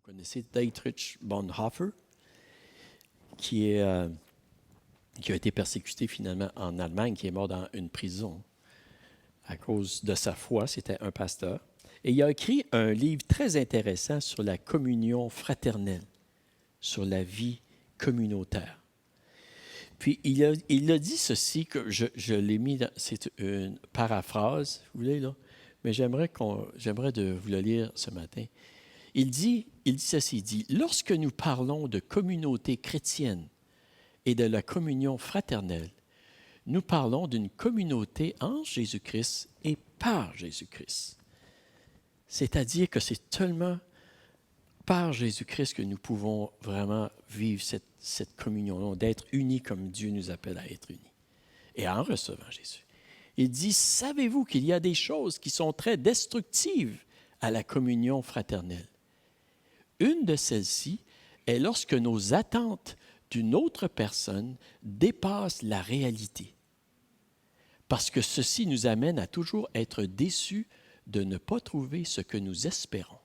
connaissez Dietrich Bonhoeffer, qui a été persécuté finalement en Allemagne, qui est mort dans une prison à cause de sa foi. C'était un pasteur. Et il a écrit un livre très intéressant sur la communion fraternelle, sur la vie communautaire. Puis il a dit ceci, que je l'ai mis, c'est une paraphrase, vous voulez, là, mais j'aimerais de vous le lire ce matin. Il dit ceci, il dit « Lorsque nous parlons de communauté chrétienne et de la communion fraternelle, nous parlons d'une communauté en Jésus-Christ et par Jésus-Christ. C'est-à-dire que c'est seulement par Jésus-Christ que nous pouvons vraiment vivre cette communion, d'être unis comme Dieu nous appelle à être unis. Et en recevant Jésus. Il dit, savez-vous qu'il y a des choses qui sont très destructives à la communion fraternelle? Une de celles-ci est lorsque nos attentes d'une autre personne dépassent la réalité. Parce que ceci nous amène à toujours être déçus de ne pas trouver ce que nous espérons.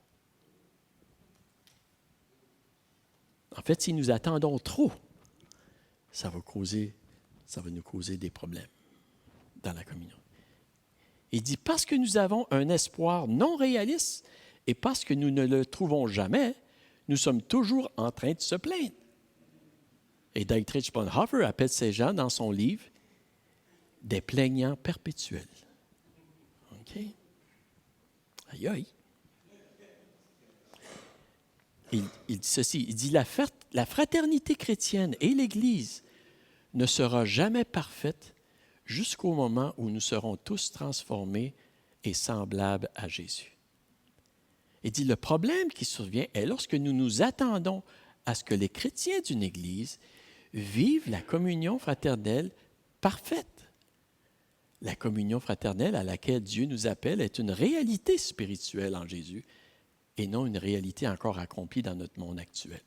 En fait, si nous attendons trop, ça va nous causer des problèmes dans la communion. Il dit, parce que nous avons un espoir non réaliste et parce que nous ne le trouvons jamais, nous sommes toujours en train de se plaindre. Et Dietrich Bonhoeffer appelle ces gens dans son livre des plaignants perpétuels. OK? Aïe, aïe. Il dit ceci, il dit la fraternité chrétienne et l'Église ne sera jamais parfaite jusqu'au moment où nous serons tous transformés et semblables à Jésus. Il dit le problème qui survient est lorsque nous nous attendons à ce que les chrétiens d'une Église vivent la communion fraternelle parfaite. La communion fraternelle à laquelle Dieu nous appelle est une réalité spirituelle en Jésus et non une réalité encore accomplie dans notre monde actuel.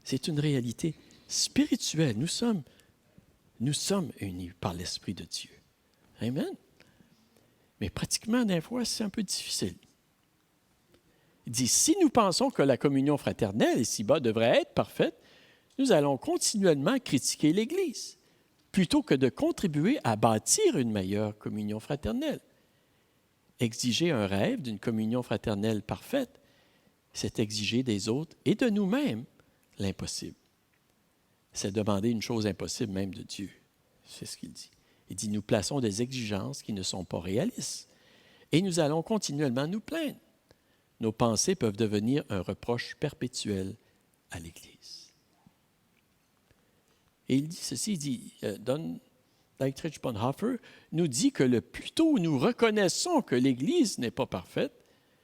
C'est une réalité spirituelle. Nous sommes unis par l'Esprit de Dieu. Amen. Mais pratiquement, des fois, c'est un peu difficile. Il dit, si nous pensons que la communion fraternelle ici-bas devrait être parfaite, nous allons continuellement critiquer l'Église, plutôt que de contribuer à bâtir une meilleure communion fraternelle. Exiger un rêve d'une communion fraternelle parfaite, c'est exiger des autres et de nous-mêmes l'impossible. C'est demander une chose impossible même de Dieu. C'est ce qu'il dit. Il dit, nous plaçons des exigences qui ne sont pas réalistes et nous allons continuellement nous plaindre. Nos pensées peuvent devenir un reproche perpétuel à l'Église. Et il dit ceci, il dit, Dietrich Bonhoeffer nous dit que le plus tôt nous reconnaissons que l'Église n'est pas parfaite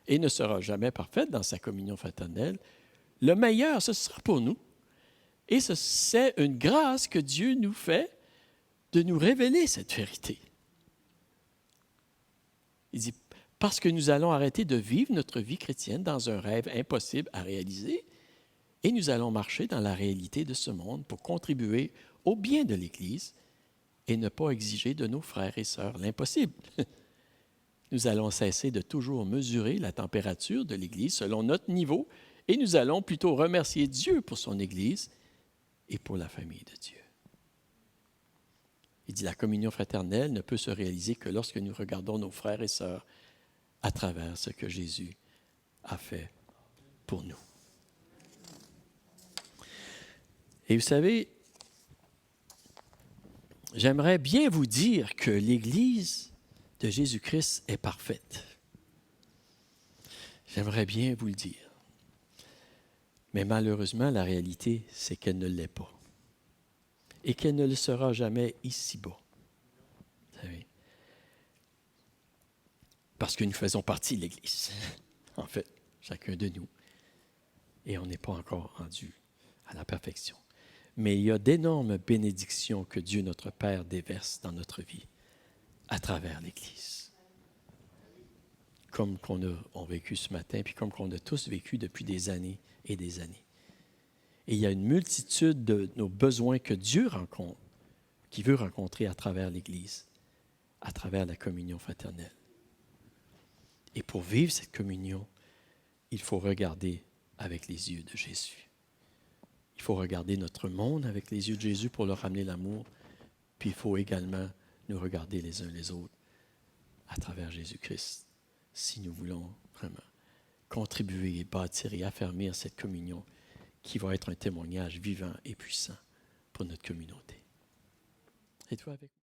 et ne sera jamais parfaite dans sa communion fraternelle, le meilleur, ce sera pour nous. Et c'est une grâce que Dieu nous fait de nous révéler cette vérité. Il dit, parce que nous allons arrêter de vivre notre vie chrétienne dans un rêve impossible à réaliser et nous allons marcher dans la réalité de ce monde pour contribuer au bien de l'Église et ne pas exiger de nos frères et sœurs l'impossible. Nous allons cesser de toujours mesurer la température de l'Église selon notre niveau et nous allons plutôt remercier Dieu pour son Église et pour la famille de Dieu. Il dit, la communion fraternelle ne peut se réaliser que lorsque nous regardons nos frères et sœurs à travers ce que Jésus a fait pour nous. Et vous savez, j'aimerais bien vous dire que l'Église de Jésus-Christ est parfaite. J'aimerais bien vous le dire. Mais malheureusement, la réalité, c'est qu'elle ne l'est pas. Et qu'elle ne le sera jamais ici-bas. Vous savez? Parce que nous faisons partie de l'Église. En fait, chacun de nous. Et on n'est pas encore rendu à la perfection. Mais il y a d'énormes bénédictions que Dieu, notre Père, déverse dans notre vie à travers l'Église. Comme qu'on a vécu ce matin, puis comme qu'on a tous vécu depuis des années et des années. Et il y a une multitude de nos besoins que Dieu rencontre, qui veut rencontrer à travers l'Église, à travers la communion fraternelle. Et pour vivre cette communion, il faut regarder avec les yeux de Jésus. Il faut regarder notre monde avec les yeux de Jésus pour leur ramener l'amour. Puis il faut également nous regarder les uns les autres à travers Jésus-Christ, si nous voulons vraiment contribuer et bâtir et affermir cette communion qui va être un témoignage vivant et puissant pour notre communauté. Et toi avec